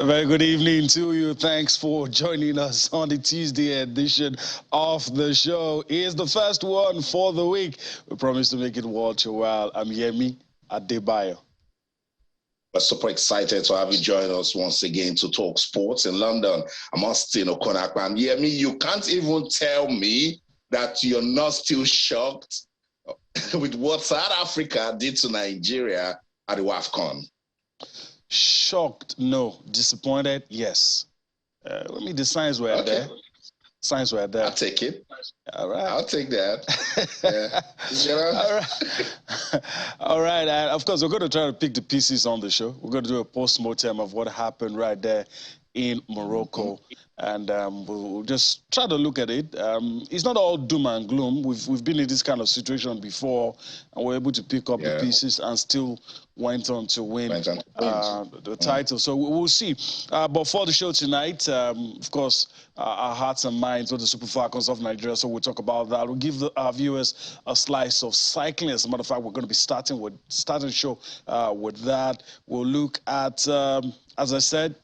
A very good evening to you. Thanks for joining us on the Tuesday edition of the show. Here's the first one for the week. We promise to make it worth your while. I'm Yemi Adebayo. We're super excited to have you join us once again to talk sports in London. I'm Austin Okonakpan. Yemi, you can't even tell me that you're not still shocked with what South Africa did to Nigeria at the WAFCON. Shocked, no. Disappointed, yes. The signs were there. Signs were there. I'll take it. All right. I'll take that. All right. All right. And of course, we're going to try to pick the pieces on the show. We're going to do a post-mortem of what happened right there in Morocco. And we'll just try to look at it. It's not all doom and gloom. We've been in this kind of situation before, and we're able to pick up the pieces and still went on to win the title. So we'll see. But for the show tonight, of course, our hearts and minds with the Super Falcons of Nigeria. So we'll talk about that. We'll give our viewers a slice of cycling. As a matter of fact, we're going to be starting the show with that. We'll look at, as I said,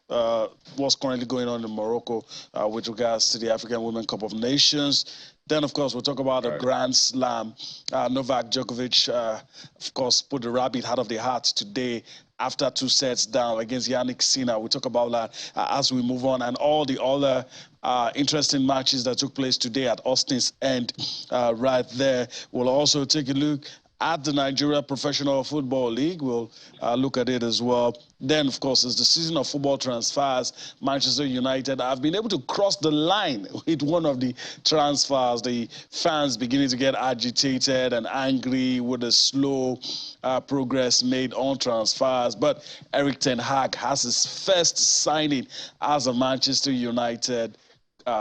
what's currently going on in Morocco with regards to the African Women's Cup of Nations. Then, of course, we'll talk about the Grand Slam. Novak Djokovic, of course, put the rabbit out of the hat today after 2 sets down against Yannick Sinner. We'll talk about that as we move on, and all the other interesting matches that took place today at Austin's End right there. We'll also take a look at the Nigeria Professional Football League. We'll look at it as well. Then, of course, it's the season of football transfers. Manchester United have been able to cross the line with one of the transfers. The fans beginning to get agitated and angry with the slow progress made on transfers. But Erik ten Hag has his first signing as a Manchester United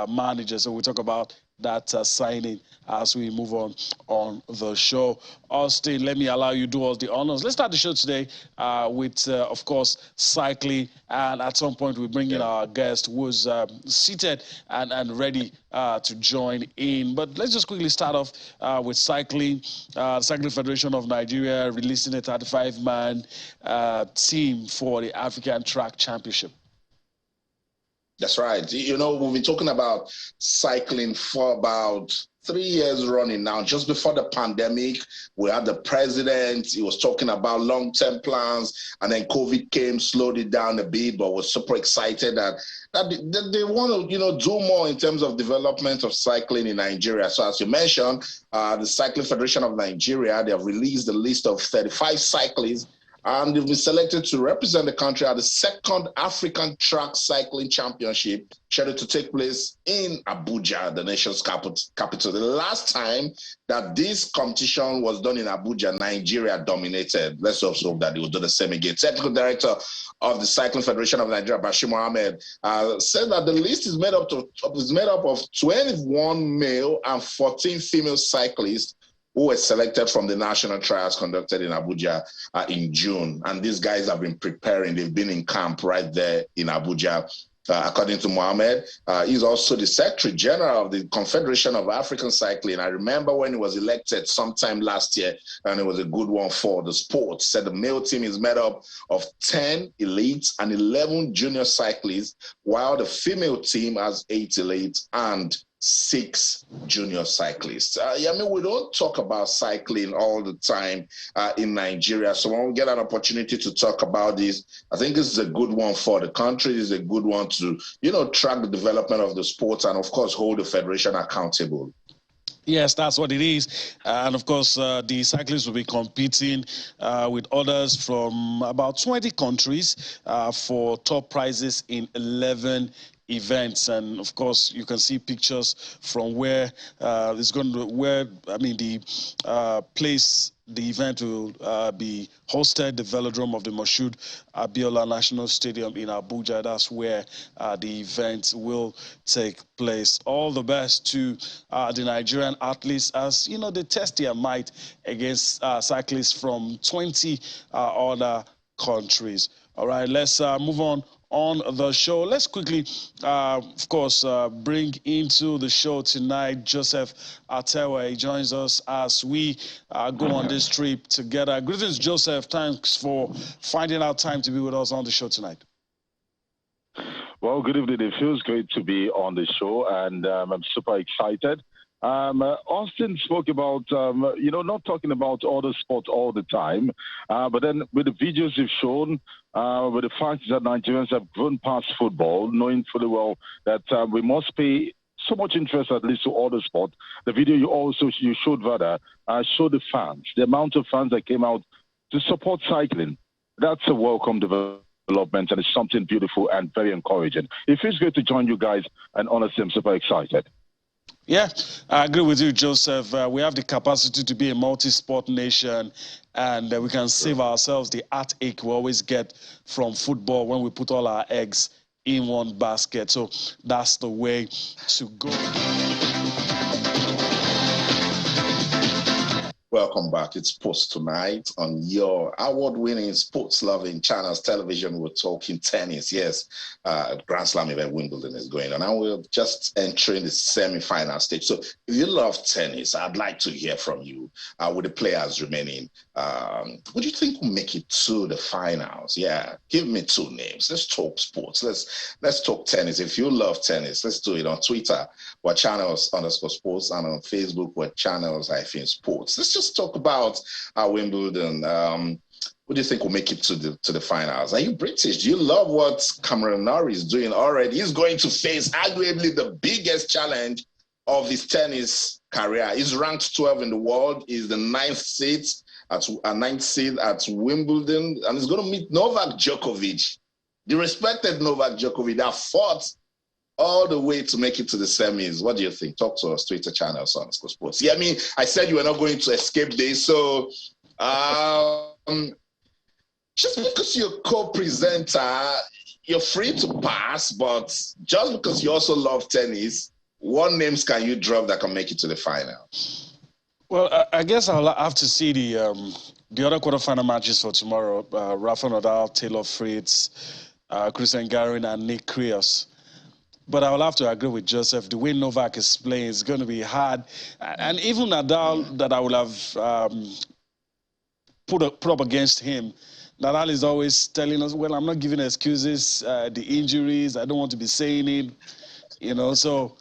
manager. So we'll talk about that signing as we move on the show. Austin, let me allow you to do all the honors. Let's start the show today with, of course, cycling. And at some point, we bring in our guest who's seated and ready to join in. But let's just quickly start off with cycling. The Cycling Federation of Nigeria releasing a 35-man team for the African Track Championship. That's right. You know, we've been talking about cycling for about 3 years running now. Just before the pandemic, we had the president. He was talking about long-term plans, and then COVID came, slowed it down a bit, but we're super excited that they want to, do more in terms of development of cycling in Nigeria. So as you mentioned, the Cycling Federation of Nigeria, they have released a list of 35 cyclists, and they've been selected to represent the country at the second African Track Cycling Championship, scheduled to take place in Abuja, the nation's capital. The last time that this competition was done in Abuja, Nigeria dominated. Let's also hope that they will do the same again. Technical Director of the Cycling Federation of Nigeria, Bashir Mohammed, said that the list is made up of 21 male and 14 female cyclists who were selected from the national trials conducted in Abuja in June. And these guys have been preparing. They've been in camp right there in Abuja. According to Mohammed, he's also the Secretary General of the Confederation of African Cycling. I remember when he was elected sometime last year, and it was a good one for the sport. Said the male team is made up of 10 elites and 11 junior cyclists, while the female team has 8 elites and 6 junior cyclists. We don't talk about cycling all the time in Nigeria. So when we get an opportunity to talk about this, I think this is a good one for the country. This is a good one to, track the development of the sport and, of course, hold the federation accountable. Yes, that's what it is. And of course, the cyclists will be competing with others from about 20 countries for top prizes in 11 events. And of course, you can see pictures from where the place the event will be hosted, the velodrome of the Moshood Abiola National Stadium in Abuja. That's where the event will take place. All the best to the Nigerian athletes as, they test their might against cyclists from 20 other countries. All right, let's move on the show. Let's quickly, of course, bring into the show tonight Joseph Atewa. He joins us as we go on this trip together. Greetings, Joseph. Thanks for finding out time to be with us on the show tonight. Well, good evening. It feels great to be on the show, and I'm super excited. Austin spoke about, not talking about other sports all the time, but then with the videos you've shown, with the fact that Nigerians have grown past football, knowing fully well that we must pay so much interest at least to other sports. The video you showed rather showed the fans, the amount of fans that came out to support cycling. That's a welcome development, and it's something beautiful and very encouraging. It feels good to join you guys, and honestly, I'm super excited. Yeah, I agree with you, Joseph. We have the capacity to be a multi-sport nation, and we can save ourselves the heartache we always get from football when we put all our eggs in one basket. So that's the way to go. Welcome back. It's Sports Tonight on your award-winning, sports-loving channels television. We're talking tennis. Yes, Grand Slam event Wimbledon is going on, and we're just entering the semi-final stage. So if you love tennis, I'd like to hear from you with the players remaining. What do you think will make it to the finals? Yeah, give me two names. Let's talk sports. Let's talk tennis. If you love tennis, let's do it on Twitter. We're channels_sports, and on Facebook, we're channels-sports. Let's just talk about Wimbledon. What do you think will make it to the finals? Are you British? Do you love what Cameron Norrie is doing already? He's going to face arguably the biggest challenge of his tennis career. He's ranked 12 in the world. He's the ninth seed at Wimbledon, and he's going to meet Novak Djokovic, the respected Novak Djokovic that fought all the way to make it to the semis. What do you think? Talk to us, Twitter channel, _sports. Yeah, I mean, I said you were not going to escape this, so just because you're co-presenter, you're free to pass, but just because you also love tennis, what names can you drop that can make it to the final? Well, I guess I'll have to see the other quarterfinal matches for tomorrow. Rafa Nadal, Taylor Fritz, Christian Garin, and Nick Kyrgios. But I will have to agree with Joseph. The way Novak is playing is going to be hard. And even Nadal, that I would have put up against him, Nadal is always telling us, well, I'm not giving excuses, the injuries, I don't want to be saying it, so...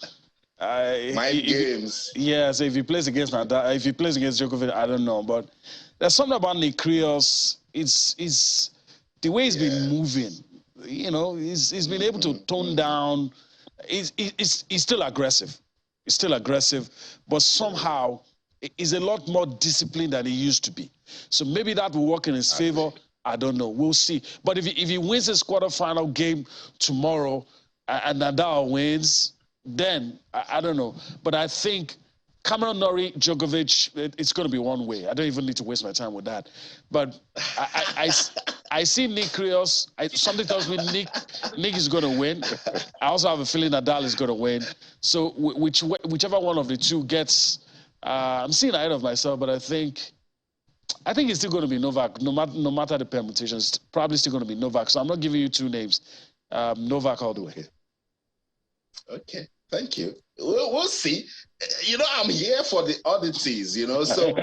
games. Yeah, so if he plays against Nadal, if he plays against Djokovic, I don't know. But there's something about Nick Kyrgios. It's the way he's been moving. He's been able to tone down. He's still aggressive. He's still aggressive, but somehow he's a lot more disciplined than he used to be. So maybe that will work in his favor. I don't know. We'll see. But if he wins his quarterfinal game tomorrow and Nadal wins, then I don't know. But I think Cameron Norrie, Djokovic, it's going to be one way. I don't even need to waste my time with that. But I see Nick Kyrgios. Something tells me Nick is going to win. I also have a feeling Nadal is going to win. So whichever one of the two gets, I'm seeing ahead of myself, but I think it's still going to be Novak. No matter the permutations, it's probably still going to be Novak. So I'm not giving you two names. Novak all the way. Okay, thank you. We'll see. I'm here for the oddities, so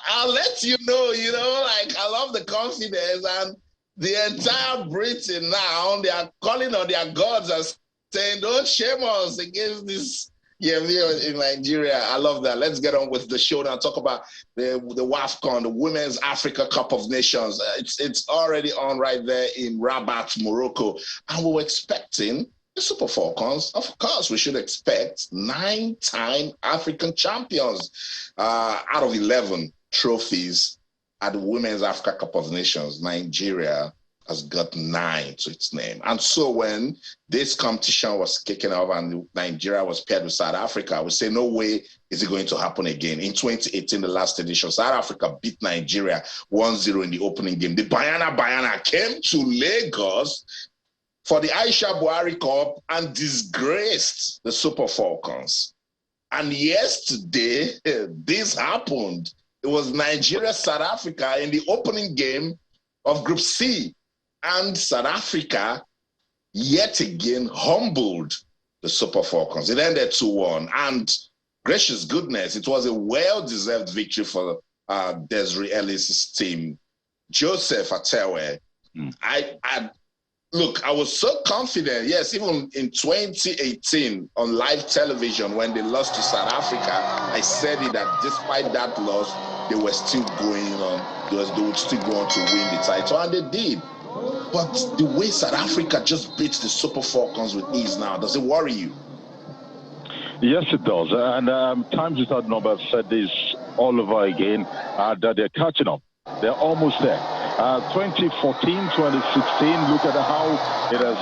I'll let you know, I love the confidence, and the entire Britain now, they are calling on their gods and saying, don't shame us against this in Nigeria. I love that. Let's get on with the show now. Talk about the WAFCON, the Women's Africa Cup of Nations. It's already on right there in Rabat, Morocco, and we were expecting the Super Falcons. Of course, we should expect 9-time African champions out of 11 trophies at the Women's Africa Cup of Nations. Nigeria has got 9 to its name. And so when this competition was kicking off and Nigeria was paired with South Africa, we say, no way is it going to happen again. In 2018, the last edition, South Africa beat Nigeria 1-0 in the opening game. The Bayana came to Lagos for the Aisha Buhari Cup and disgraced the Super Falcons. And yesterday, this happened. It was Nigeria-South Africa in the opening game of Group C. And South Africa, yet again, humbled the Super Falcons. It ended 2-1. And gracious goodness, it was a well-deserved victory for Desiree Ellis' team. Joseph Atewe, Look, I was so confident. Yes, even in 2018 on live television when they lost to South Africa, I said it that despite that loss, they were still going on. They would still go on to win the title, and they did. But the way South Africa just beats the Super Falcons with ease now, does it worry you? Yes, it does. And times without number, I've said this all over again, that they're catching up. They're almost there. 2014, 2016, look at how it has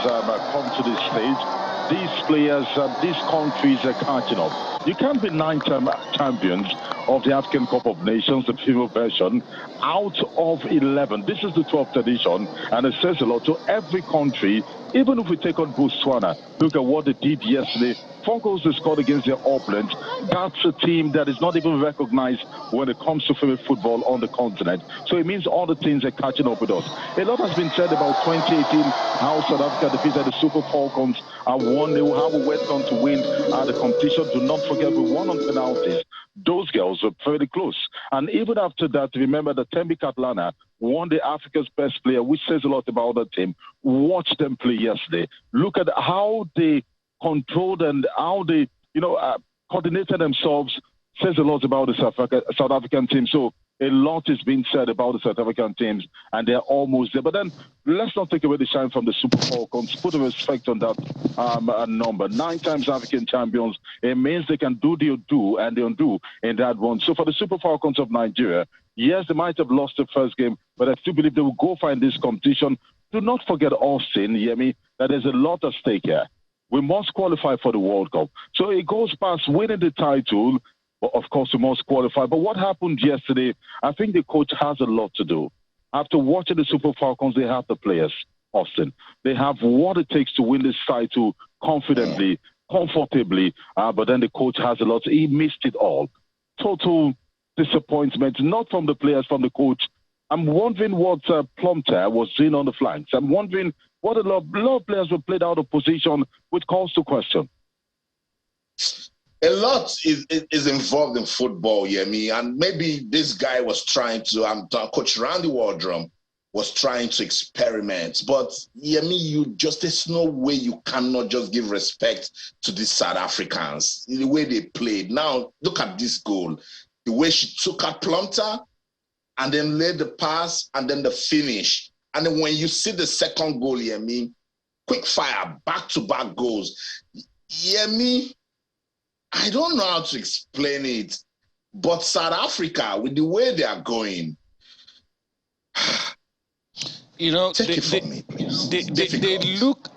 come to this stage. These players, these countries are catching up. You can't be 9-time champions of the African Cup of Nations, the female version, out of 11. This is the 12th edition, and it says a lot to every country. Even if we take on Botswana, look at what they did yesterday. Falcons they scored against their opponent. That's a team that is not even recognized when it comes to female football on the continent. So it means all the teams are catching up with us. A lot has been said about 2018, how South Africa defeated the Super Falcons and won. They will have a wet on to win the competition. Do not forget we won on penalties. Those girls were pretty close. And even after that, remember that Thembi Kgatlana won the Africa's Best Player, which says a lot about the team. Watch them play yesterday. Look at how they controlled and how they, coordinated themselves. Says a lot about the South African team. So a lot is being said about the South African teams, and they're almost there. But then let's not take away the shine from the Super Falcons. Put a respect on that number. 9 times African champions. It means they can do the do and the undo in that one. So for the Super Falcons of Nigeria, yes, they might have lost the first game, but I still believe they will go far in this competition. Do not forget, Austin, Yemi, that there's a lot at stake here. We must qualify for the World Cup. So it goes past winning the title. But of course, we must qualify. But what happened yesterday, I think the coach has a lot to do. After watching the Super Falcons, they have the players, Austin. They have what it takes to win this title confidently, comfortably. But then the coach has a lot. He missed it all. Total disappointment, not from the players, from the coach. I'm wondering what Plumter was doing on the flanks. I'm wondering what a lot of players were played out of position, which calls to question. A lot is involved in football, Yemi, and maybe this guy was trying to, Coach Randy Waldrum was trying to experiment. But Yemi, there's no way you cannot just give respect to these South Africans, the way they played. Now, look at this goal. The way she took out Plumter and then laid the pass and then the finish. And then when you see the second goal, Yemi, quick fire, back-to-back goals. Yemi, I don't know how to explain it, but South Africa, with the way they are going, take it from me, please. They look,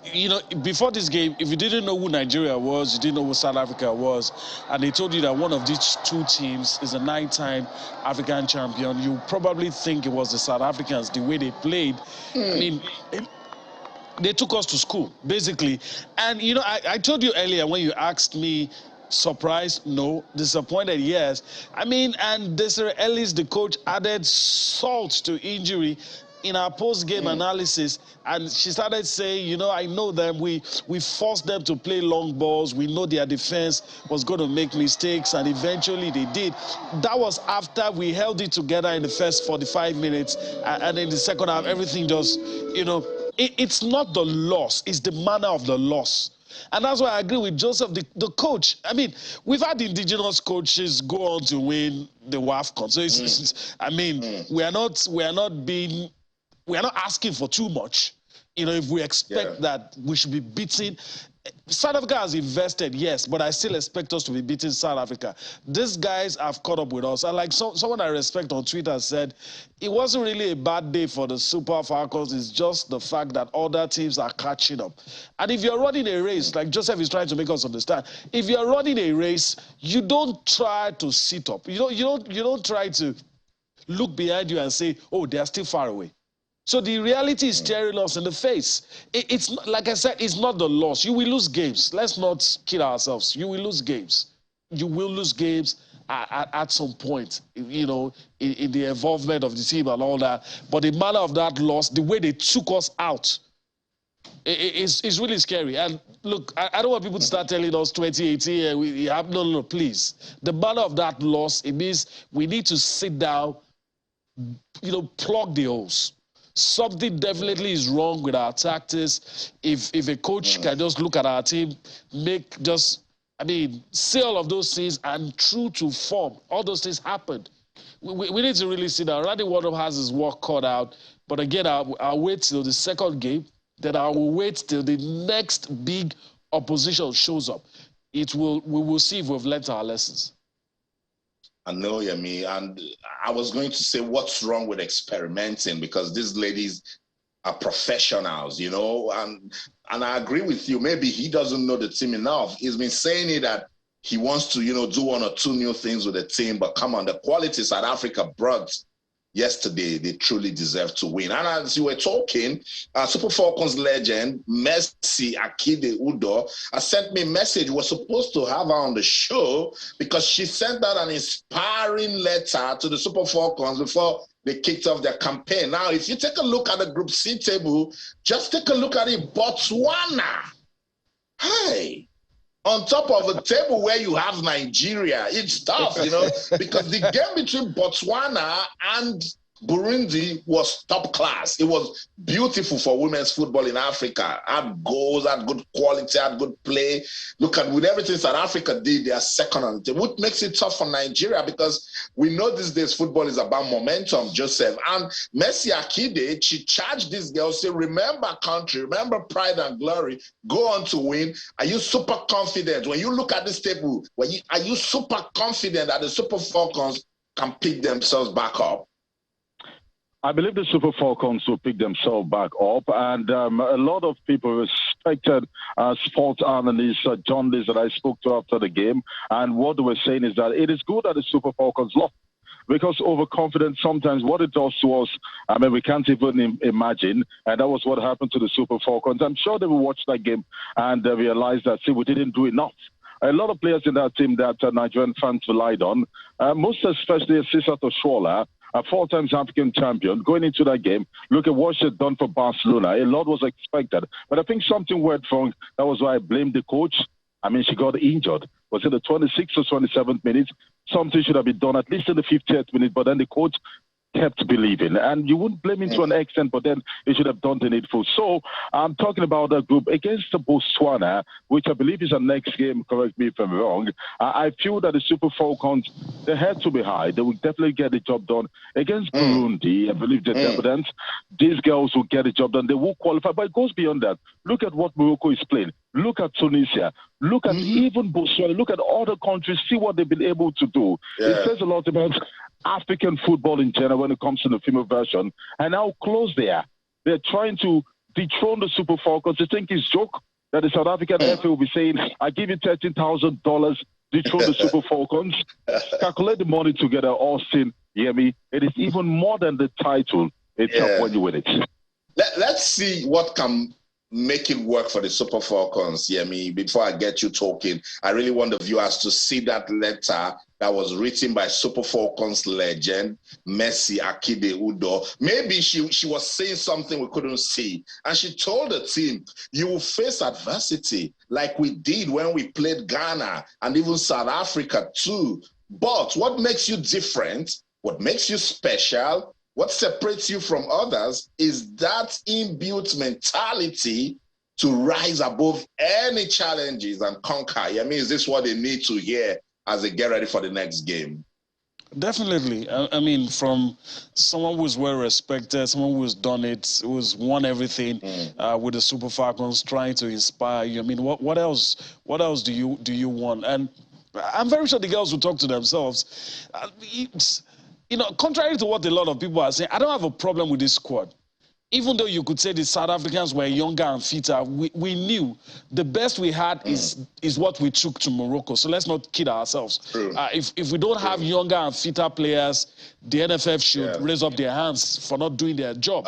before this game, if you didn't know who Nigeria was, you didn't know who South Africa was, and they told you that one of these two teams is a 9-time African champion, you probably think it was the South Africans, the way they played. I mean, they took us to school, basically. And, I told you earlier when you asked me, surprised? No. Disappointed? Yes. I mean, and Desiree Ellis, the coach, added salt to injury in our post-game analysis, and she started saying, I know them. We forced them to play long balls. We know their defense was going to make mistakes, and eventually they did. That was after we held it together in the first 45 minutes, and in the second half, everything just, it's not the loss, it's the manner of the loss. And that's why I agree with Joseph, the coach. I mean, we've had indigenous coaches go on to win the WAFCON. So we are not asking for too much. If we expect that we should be beating. South Africa has invested, yes, but I still expect us to be beating South Africa. These guys have caught up with us. And like someone I respect on Twitter said, it wasn't really a bad day for the Super Falcons. It's just the fact that other teams are catching up. And if you're running a race, like Joseph is trying to make us understand, if you're running a race, you don't try to sit up. You don't try to look behind you and say, oh, they're still far away. So the reality is staring us in the face. It's like I said, it's not the loss. You will lose games. Let's not kid ourselves. You will lose games. You will lose games at some point, in the involvement of the team and all that. But the manner of that loss, the way they took us out, it's really scary. And look, I don't want people to start telling us 2018, we have no, please. The manner of that loss, it means we need to sit down, plug the holes. something definitely is wrong with our tactics. If a coach can just look at our team, say all of those things and true to form, all those things happened. We need to really see that. Randy Wardle has his work cut out. But again, I'll wait till the second game. Then I will wait till the next big opposition shows up. We will see if we've learned our lessons. I know, Yemi. And I was going to say, what's wrong with experimenting? Because these ladies are professionals, you know. And I agree with you. Maybe he doesn't know the team enough. He's been saying it that he wants to, do 1 or 2 new things with the team. But come on, the quality South Africa brought yesterday, they truly deserve to win. And as you were talking, Super Falcons legend, Mercy Akide Udoh, sent me a message. We're supposed to have her on the show because she sent out an inspiring letter to the Super Falcons before they kicked off their campaign. Now, if you take a look at the Group C table, just take a look at it. Botswana. Hey. On top of a table where you have Nigeria, it's tough, because the game between Botswana and Burundi was top class. It was beautiful for women's football in Africa. Had goals, had good quality, had good play. Look at with everything South Africa did, they are second on the table. What makes it tough for Nigeria? Because we know these days football is about momentum, Joseph. And Mercy Akide, she charged these girls, say, remember country, remember pride and glory, go on to win. Are you super confident? When you look at this table, are you super confident that the Super Falcons can pick themselves back up? I believe the Super Falcons will pick themselves back up, and a lot of people respected sports analyst John Lees that I spoke to after the game, and what they were saying is that it is good that the Super Falcons lost, because overconfidence sometimes what it does to us, we can't even imagine, and that was what happened to the Super Falcons. I'm sure they will watch that game and realize that, we didn't do enough. A lot of players in that team that Nigerian fans relied on, most especially Asisat Oshoala, a 4-time African champion, going into that game. Look at what she's done for Barcelona. A lot was expected. But I think something went wrong. That was why I blamed the coach. She got injured. Was it the 26th or 27th minute? Something should have been done at least in the 50th minute, but then the coach kept believing. And you wouldn't blame him to an extent, but then he should have done the needful. So I'm talking about a group against the Botswana, which I believe is our next game. Correct me if I'm wrong. I feel that the Super Falcons, they had to be high. They will definitely get the job done. Against Burundi, I believe the evidence, these girls will get the job done. They will qualify, but it goes beyond that. Look at what Morocco is playing. Look at Tunisia. Look at even Botswana. Look at other countries. See what they've been able to do. Yeah. It says a lot about African football in general when it comes to the female version, and how close they are. They're trying to dethrone the Super Falcons. They think it's a joke that the South African FA will be saying, I give you $13,000, dethrone the Super Falcons. Calculate the money together, Austin, Yemi. It is even more than the title itself when you win it. Let's see what can make it work for the Super Falcons, Yemi. Before I get you talking, I really want the viewers to see that letter that was written by Super Falcons legend, Mercy Akide Udoh. Maybe she was saying something we couldn't see. And she told the team, you will face adversity like we did when we played Ghana and even South Africa too. But what makes you different, what makes you special, what separates you from others is that inbuilt mentality to rise above any challenges and conquer. Is this what they need to hear as they get ready for the next game? Definitely. From someone who's well respected, someone who's done it, who's won everything with the Super Falcons, trying to inspire you. What else? What else do you want? And I'm very sure the girls will talk to themselves. Contrary to what a lot of people are saying, I don't have a problem with this squad. Even though you could say the South Africans were younger and fitter, we knew the best we had is what we took to Morocco. So let's not kid ourselves. If we don't have younger and fitter players, the NFF should raise up their hands for not doing their job.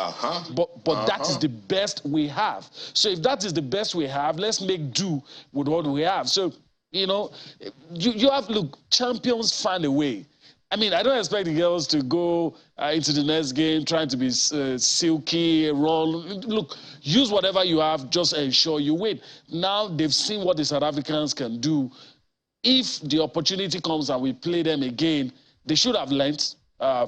But that is the best we have. So if that is the best we have, let's make do with what we have. So, you have, look, champions find a way. I don't expect the girls to go into the next game trying to be silky, roll. Look, use whatever you have, just ensure you win. Now they've seen what the South Africans can do. If the opportunity comes and we play them again, they should have learned.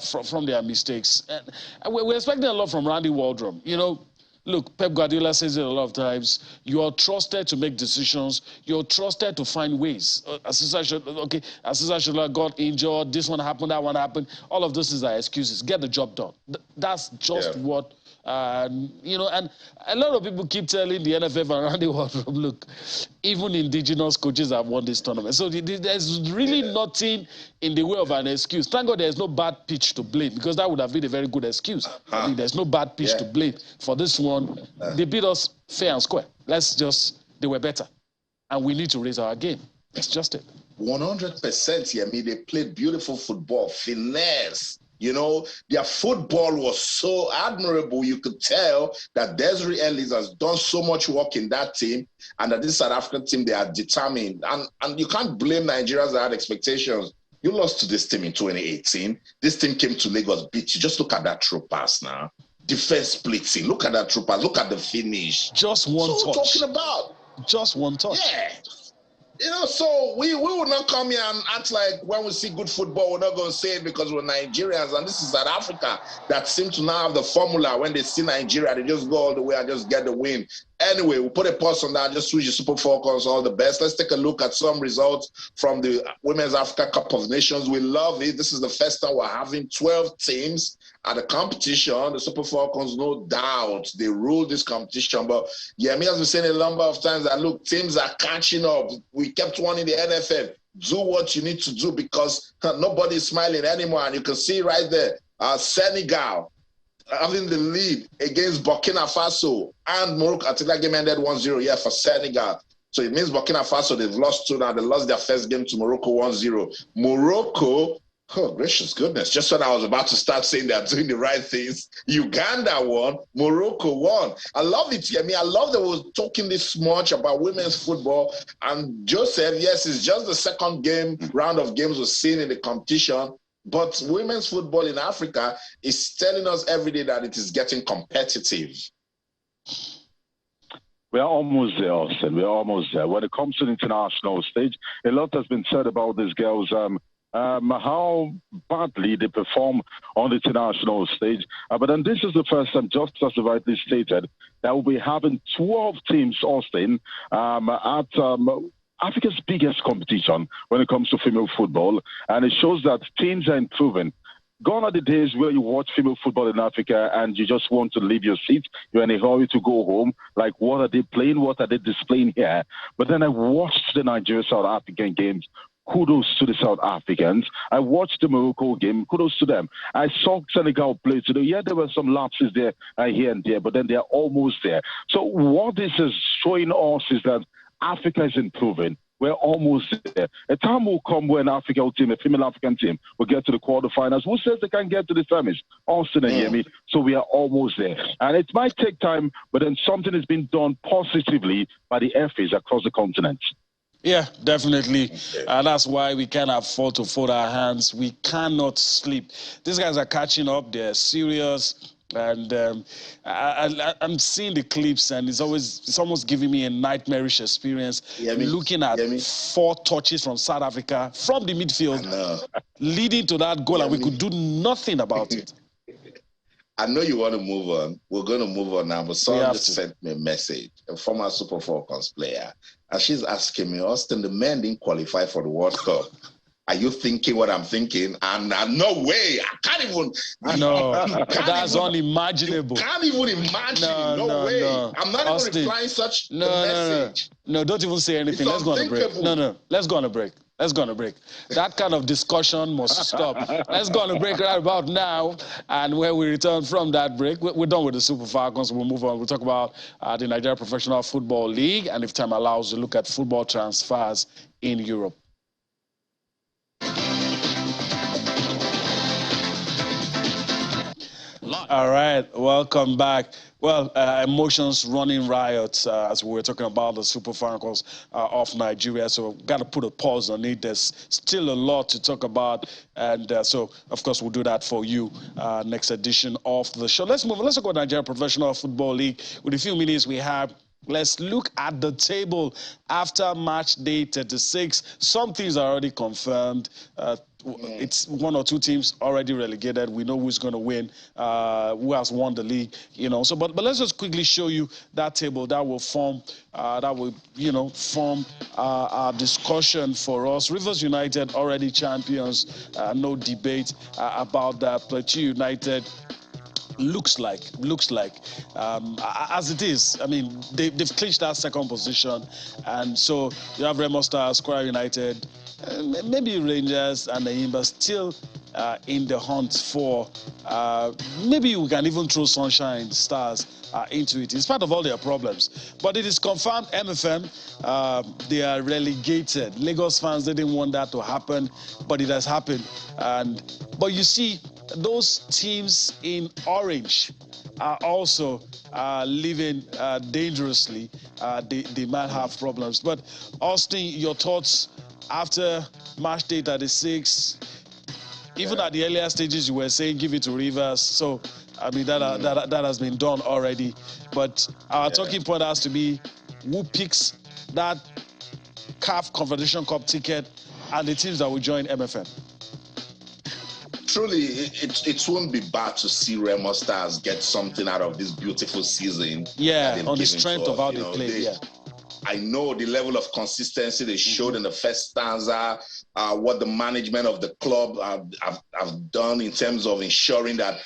from their mistakes. And we're expecting a lot from Randy Waldrum. You know, look, Pep Guardiola says it a lot of times. You are trusted to make decisions. You're trusted to find ways. Asisa Shola got injured. This one happened. That one happened. All of those are excuses. Get the job done. That's just what. You know, and a lot of people keep telling the NFF around the world, look, even indigenous coaches have won this tournament. So there's really nothing in the way of an excuse. Thank God there's no bad pitch to blame, because that would have been a very good excuse. I mean, there's no bad pitch to blame for this one. They beat us fair and square. They were better. And we need to raise our game. That's just it. 100%, Yemi. They played beautiful football, finesse. You know, their football was so admirable. You could tell that Desiree Ellis has done so much work in that team, and that this South African team, they are determined. And you can't blame Nigerians that had expectations. You lost to this team in 2018. This team came to Lagos, beat you. Just look at that through pass now. Defense splitting. Look at that through pass. Look at the finish. Just one touch. What we're talking about. Just one touch. Yeah. You know, so we will not come here and act like when we see good football, we're not going to say it because we're Nigerians. And this is South Africa that seem to now have the formula. When they see Nigeria, they just go all the way and just get the win. Anyway, we'll put a pause on that. Just wish the Super Falcons all the best. Let's take a look at some results from the Women's Africa Cup of Nations. We love it. This is the first time we're having 12 teams at the competition. The Super Falcons, no doubt, they rule this competition. But yeah, me has been saying a number of times that, look, teams are catching up. We kept one in the NFF. Do what you need to do because nobody's smiling anymore. And you can see right there, Senegal having the lead against Burkina Faso and Morocco. I think that game ended 1-0, for Senegal. So it means Burkina Faso, they've lost 2 now. They lost their first game to Morocco 1-0. Morocco, oh, gracious goodness. Just when I was about to start saying they're doing the right things, Uganda won, Morocco won. I love it, Yemi. I love that we're talking this much about women's football. And Joseph, yes, it's just the second round of games we're seeing in the competition. But women's football in Africa is telling us every day that it is getting competitive. We're almost there, Austin. We're almost there. When it comes to the international stage, a lot has been said about these girls, how badly they perform on the international stage. But then this is the first time, just as rightly stated, that we'll be having 12 teams, Austin, at Africa's biggest competition when it comes to female football. And it shows that teams are improving. Gone are the days where you watch female football in Africa and you just want to leave your seat. You're in a hurry to go home. Like, what are they playing? What are they displaying here? But then I watched the Nigeria-South African games. Kudos to the South Africans. I watched the Morocco game. Kudos to them. I saw Senegal play today. Yeah, there were some lapses there here and there, but then they're almost there. So what this is showing us is that Africa is improving. We're almost there. A time will come when an African team, a female African team, will get to the quarterfinals. Who says they can get to the semis? Austin and Yemi. So we are almost there. And it might take time, but then something has been done positively by the FAs across the continent. Yeah, definitely. That's why we can't afford to fold our hands. We cannot sleep. These guys are catching up. They're serious. And I'm seeing the clips, and it's almost giving me a nightmarish experience. Looking at 4 touches from South Africa from the midfield, leading to that goal, and we could do nothing about it. I know you want to move on. We're going to move on now, but someone just sent me a message, a former Super Falcons player, and she's asking me, Austin, the men didn't qualify for the World Cup. Are you thinking what I'm thinking? And no way. I can't even. That's unimaginable. Can't even imagine. No way. I'm not Austin, even replying such a message. No, don't even say anything. Let's go on a break. No. Let's go on a break. That kind of discussion must stop. Let's go on a break right about now. And when we return from that break, we're done with the Super Falcons. We'll move on. We'll talk about the Nigeria Professional Football League. And if time allows, we'll look at football transfers in Europe. All right, welcome back. Well, emotions running riot as we were talking about the Super Falcons of Nigeria. So we've got to put a pause on it. There's still a lot to talk about. And so, of course, we'll do that for you next edition of the show. Let's move on. Let's talk about Nigeria Professional Football League. With a few minutes we have, Let's look at the table after match day 36. Some things are already confirmed. It's one or two teams already relegated. We know who's going to win, who has won the league, you know. So, but let's just quickly show you that table that will form, form our discussion for us. Rivers United already champions, no debate about that. Plateau United. Looks like as it is. I mean, they've clinched that second position, and so you have Remo Stars, Square United, maybe Rangers and Enyimba still in the hunt for. Maybe we can even throw Sunshine Stars into it. In spite of all their problems, but it is confirmed. MFM, they are relegated. Lagos fans didn't want that to happen, but it has happened. But you see, those teams in orange are also living dangerously. They might have problems. But Austin, your thoughts after match day 36? Even at the earlier stages, you were saying give it to Rivers. So, I mean, that has been done already. But our talking point has to be who picks that CAF Confederation Cup ticket and the teams that will join MFM. Truly, it won't be bad to see Remo Stars get something out of this beautiful season. Yeah, on the strength of how they play. I know the level of consistency they showed in the first stanza, what the management of the club have done in terms of ensuring that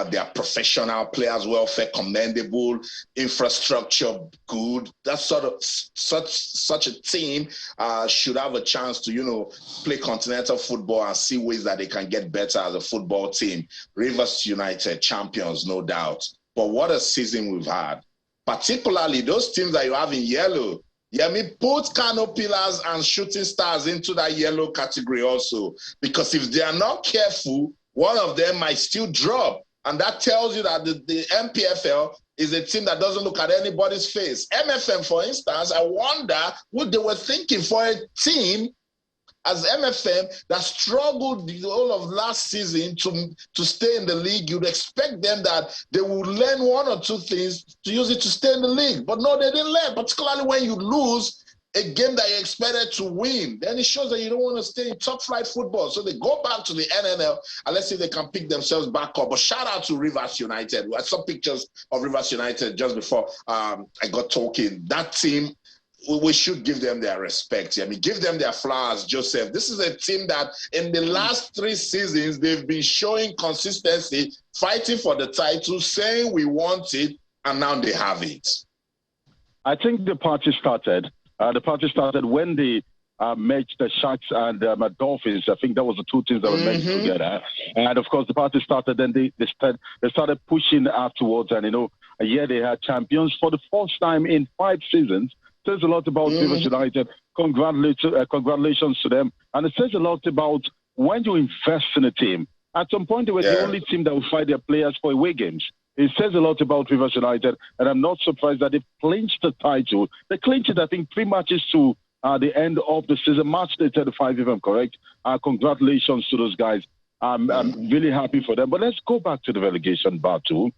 their professional players' welfare commendable, infrastructure good. That such a team should have a chance to play continental football and see ways that they can get better as a football team. Rivers United champions, no doubt. But what a season we've had. Particularly those teams that you have in yellow. Put Kano Pillars and Shooting Stars into that yellow category also. Because if they are not careful, one of them might still drop. And that tells you that the MPFL is a team that doesn't look at anybody's face. MFM, for instance, I wonder what they were thinking for a team as MFM that struggled the whole of last season to stay in the league. You'd expect them that they would learn one or two things to use it to stay in the league. But no, they didn't learn, particularly when you lose a game that you expected to win. Then it shows that you don't want to stay in top flight football. So they go back to the NNL and let's see if they can pick themselves back up. But shout out to Rivers United. I saw pictures of Rivers United just before I got talking. That team, we should give them their respect. I mean, give them their flowers, Joseph. This is a team that in the last 3 seasons, they've been showing consistency, fighting for the title, saying we want it, and now they have it. I think the party started. When they merged the Sharks and Dolphins. I think that was the two teams that were merged together. And, of course, the party started. Then they started pushing afterwards. And, a year they had champions for the first time in 5 seasons. Says a lot about Rivers United. Congratulations to them. And it says a lot about when you invest in a team. At some point, they were the only team that would fight their players for away games. It says a lot about Rivers United, and I'm not surprised that they've clinched the title. They clinched it, I think, 3 matches to the end of the season, March 35, if I'm correct. Congratulations to those guys. I'm really happy for them. But let's go back to the relegation battle.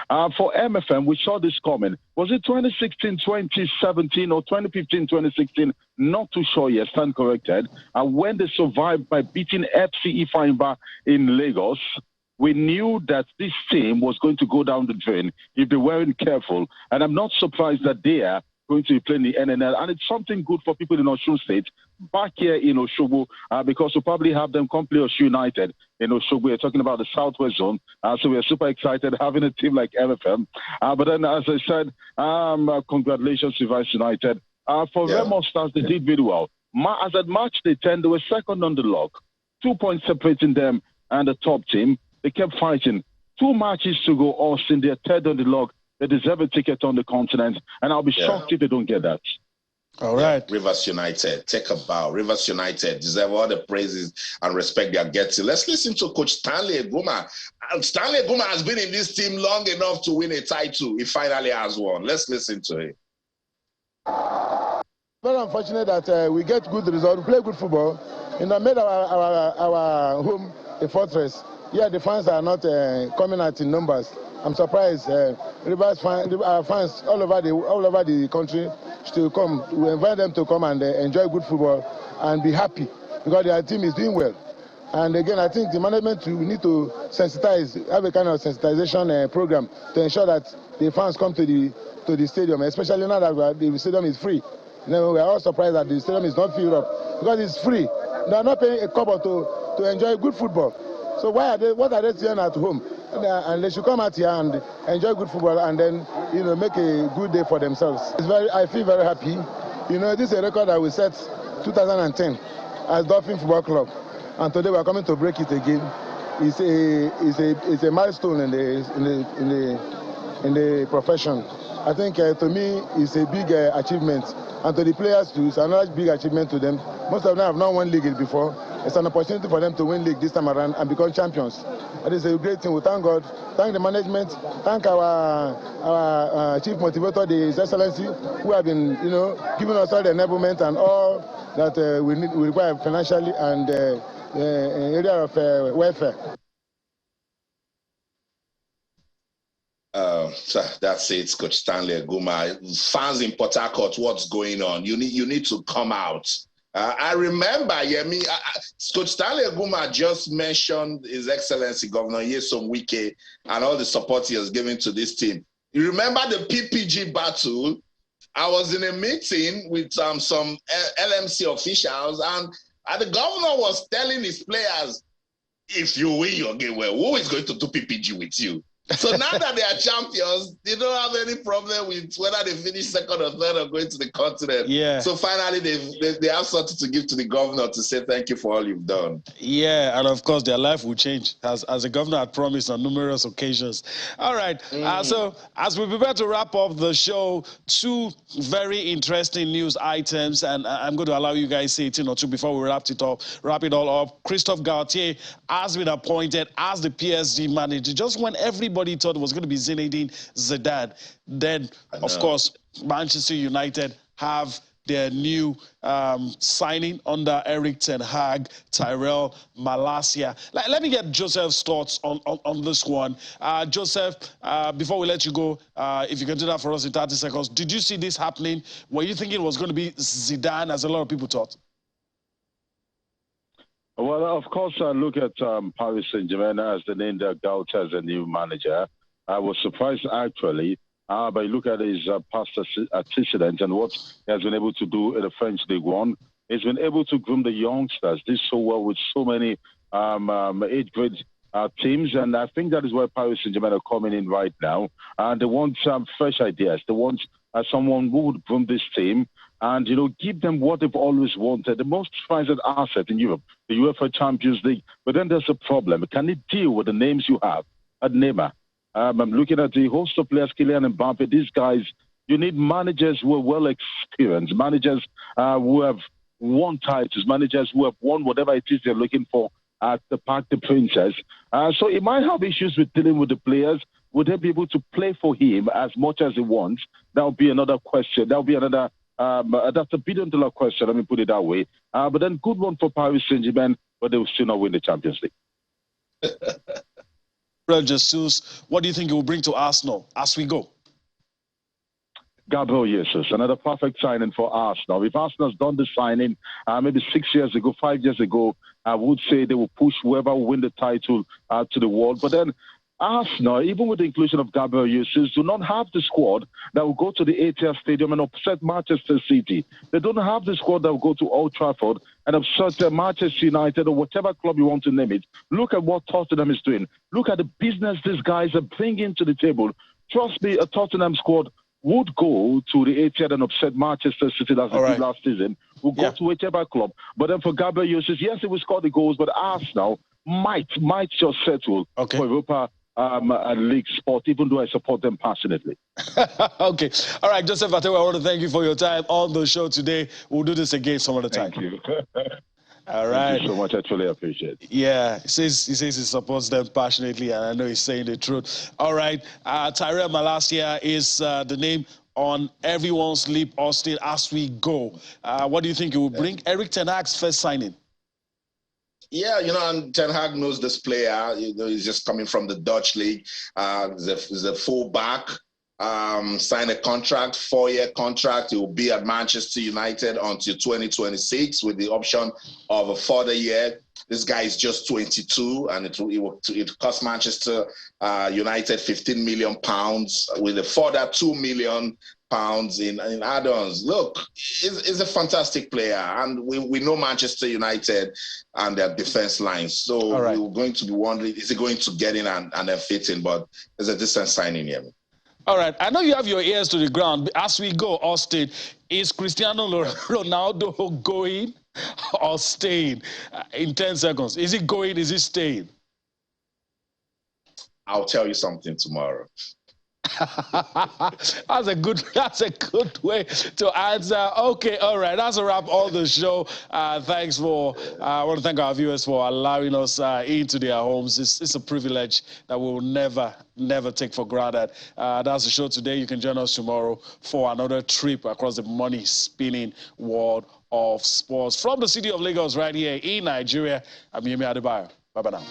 For MFM, we saw this coming. Was it 2016, 2017, or 2015, 2016? Not too sure yet, stand corrected. When they survived by beating FC Ifeanyi in Lagos, we knew that this team was going to go down the drain if they weren't careful. And I'm not surprised that they are going to be playing the NNL. And it's something good for people in Osun State, back here in Osogbo, because we'll probably have them come play Osun United in Osogbo. We're talking about the Southwest Zone. So we're super excited having a team like MFM. But then, as I said, congratulations to Rivers United. For Remo Stars, they did really well. As at March the 10th, they were second on the log. 2 points separating them and the top team. They kept fighting. 2 matches to go. Austin, they're third on the log. They deserve a ticket on the continent. And I'll be shocked if they don't get that. All right. Rivers United, take a bow. Rivers United deserve all the praises and respect they are getting. Let's listen to Coach Stanley Eguma. Stanley Eguma has been in this team long enough to win a title. He finally has one. Let's listen to it. Very unfortunate that we get good results, we play good football, made our home a fortress. Yeah, the fans are not coming out in numbers. I'm surprised. Rivers fans all over the country to come. We invite them to come and enjoy good football and be happy because their team is doing well. And again, I think the management will need to sensitize, have a kind of sensitization program to ensure that the fans come to the stadium, especially now that the stadium is free. We are all surprised that the stadium is not filled up because it's free. They are not paying a couple to enjoy good football. So what are they doing at home? And they should come out here and enjoy good football and then, make a good day for themselves. I feel very happy. This is a record that we set 2010 as Dolphin Football Club. And today we are coming to break it again. It's a milestone in the profession. I think to me it's a big achievement, and to the players too, it's another big achievement to them. Most of them have not won league before. It's an opportunity for them to win league this time around and become champions. It is a great thing. We thank God, thank the management, thank our chief motivator, His Excellency, who have been, giving us all the enablement and all that we require financially and area of welfare. So that's it, Coach Stanley Eguma. Fans in Port Harcourt, what's going on? You need to come out. I remember, Yemi, Coach Stanley Eguma just mentioned His Excellency Governor Nyesom Wike and all the support he has given to this team. You remember the PPG battle? I was in a meeting with some LMC officials, and the governor was telling his players, if you win your game, well, who is going to do PPG with you? So now that they are champions, they don't have any problem with whether they finish second or third or going to the continent. Yeah. So finally, they have something to give to the governor to say thank you for all you've done. Yeah, and of course, their life will change, as the governor had promised on numerous occasions. All right, so as we prepare to wrap up the show, two very interesting news items, and I'm going to allow you guys say a thing or two before we wrap it all up. Christophe Galtier has been appointed as the PSG manager just when everybody thought it was going to be Zinedine Zidane. Then, of course, Manchester United have their new signing under Erik ten Hag, Tyrell Malacia. Let me get Joseph's thoughts on this one. Joseph, before we let you go, if you can do that for us in 30 seconds, did you see this happening? Were you thinking it was going to be Zidane, as a lot of people thought? Well, of course, I look at Paris Saint-Germain as the name that Galtier as a new manager. I was surprised, actually, but look at his past antecedents and what he has been able to do in the French League One. He's been able to groom the youngsters, did so well with so many age-grade teams, and I think that is where Paris Saint-Germain are coming in right now. And they want fresh ideas. They want someone who would groom this team and, give them what they've always wanted, the most prized asset in Europe, the UEFA Champions League. But then there's a problem. Can it deal with the names you have at Neymar? I'm looking at the host of players, Kylian Mbappe. These guys, you need managers who are well experienced, managers who have won titles, managers who have won whatever it is they're looking for at the Parc des Princes. So he might have issues with dealing with the players. Would they be able to play for him as much as he wants? That would be another question. That would be another, that's a $1 billion question, let me put it that way. But then good one for Paris Saint-Germain, but they will still not win the Champions League. Jesus, what do you think it will bring to Arsenal as we go? Gabriel Jesus, another perfect signing for Arsenal. If Arsenal's done the signing maybe 6 years ago, 5 years ago, I would say they will push whoever will win the title to the world. But then Arsenal, even with the inclusion of Gabriel Jesus, do not have the squad that will go to the Etihad Stadium and upset Manchester City. They don't have the squad that will go to Old Trafford and upset Manchester United or whatever club you want to name it. Look at what Tottenham is doing. Look at the business these guys are bringing to the table. Trust me, a Tottenham squad would go to the Etihad and upset Manchester City as they did last season. Will go to whichever club. But then for Gabriel Jesus, yes, he will score the goals, but Arsenal might just settle for Europa and league sport, even though I support them passionately. Okay. All right, Joseph Atewa, I want to thank you for your time on the show today. We'll do this again some other time. Thank you. All right. Thank you so much. I truly appreciate it. Yeah, he says he supports them passionately, and I know he's saying the truth. All right. Tyrell Malacia is the name on everyone's lip, Austin, as we go. What do you think it will bring? Erik ten Hag's first signing. Yeah, and Ten Hag knows this player. He's just coming from the Dutch league. He's a full-back. Signed a contract, 4-year contract. He will be at Manchester United until 2026 with the option of a further year. This guy is just 22, and it cost Manchester United £15 million with a further £2 million in add-ons. Look, he's a fantastic player, and we know Manchester United and their defense lines. So we're going to be wondering, is he going to get in and then fit in? But there's a decent signing here. All right. I know you have your ears to the ground. As we go, Austin, is Cristiano Ronaldo going or staying in 10 seconds? Is he going? Is he staying? I'll tell you something tomorrow. That's a good way to answer. Okay, all right. That's a wrap on the show. Thanks for I want to thank our viewers for allowing us into their homes. It's a privilege that we'll never take for granted. That's the show today. You can join us tomorrow for another trip across the money spinning world of sports from the city of Lagos, right here in Nigeria. I'm Yemi Adebayo. Bye now.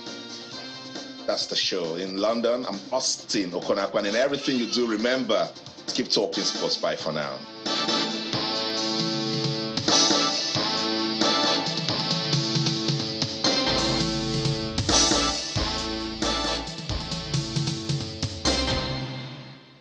That's the show. In London, I'm Austin Okonakwan. And everything you do, remember, keep talking sports. Bye for now.